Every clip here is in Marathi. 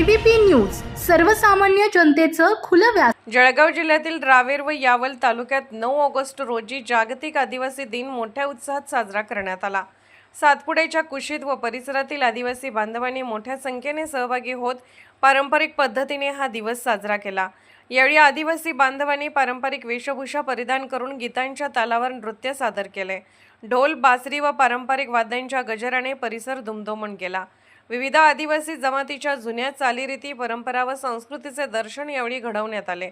एबीपी न्यूज सर्वसामान्य जनतेचं खुलं व्यास। जळगाव जिल्ह्यातील रावेर व यावल तालुक्यात 9 ऑगस्ट रोजी जागतिक आदिवासी दिन मोठ्या उत्साहात साजरा करण्यात आला। सातपुड्याच्या कुशीत व परिसरातील आदिवासी बांधवांनी मोठ्या संख्येने सहभागी होत पारंपरिक पद्धतीने हा दिवस साजरा केला। यावेळी आदिवासी बांधवांनी पारंपरिक वेशभूषा परिधान करून गीतांच्या तालावर नृत्य सादर केले। ढोल, बासरी व पारंपरिक वाद्यांच्या गजराने परिसर दुमदुमून गेला। विविध आदिवासी जमातीच्या जुन्या चालीरीती, परंपरा व संस्कृतीचे दर्शन यावेळी घडवण्यात आले।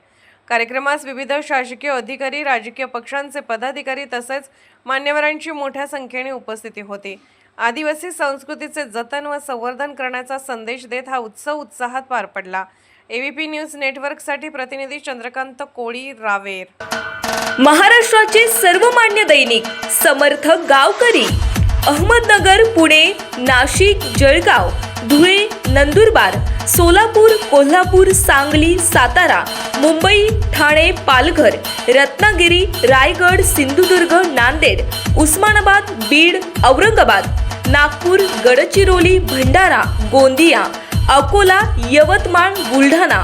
कार्यक्रमास विविध शासकीय अधिकारी, राजकीय पक्षांचे पदाधिकारी तसेच मान्यवरांची मोठ्या संख्येने उपस्थिती होती। आदिवासी संस्कृतीचे जतन व संवर्धन करण्याचा संदेश देत हा उत्सव उत्साहात पार पडला। एबीपी न्यूज नेटवर्कसाठी प्रतिनिधी चंद्रकांत कोळी, रावेर। महाराष्ट्राचे सर्वमान्य दैनिक समर्थ गावकरी अहमदनगर, पुणे, नाशिक, जळगाव, धुळे, नंदुरबार, सोलापूर, कोल्हापूर, सांगली, सातारा, मुंबई, ठाणे, पालघर, रत्नागिरी, रायगड, सिंधुदुर्ग, नांदेड, उस्मानाबाद, बीड, औरंगाबाद, नागपूर, गडचिरोली, भंडारा, गोंदिया, अकोला, यवतमाळ, बुलढाणा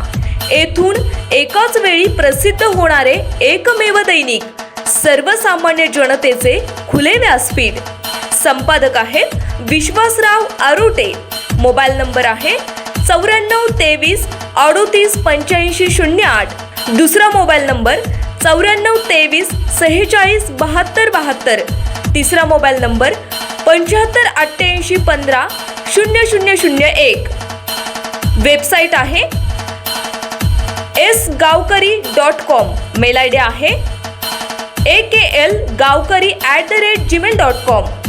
येथून एकाच वेळी प्रसिद्ध होणारे एकमेव दैनिक सर्वसामान्य जनतेचे खुले व्यासपीठ। संपादक आहेत विश्वासराव आरोटे। मोबाईल नंबर आहे 94 23 38 85 08। दुसरा मोबाईल नंबर 94 23 46 72 72। तिसरा मोबाईल नंबर 75 88 15 0001। वेबसाईट आहे sgavkari.com। मेल आयडी आहे aklgavkari@gmail.com।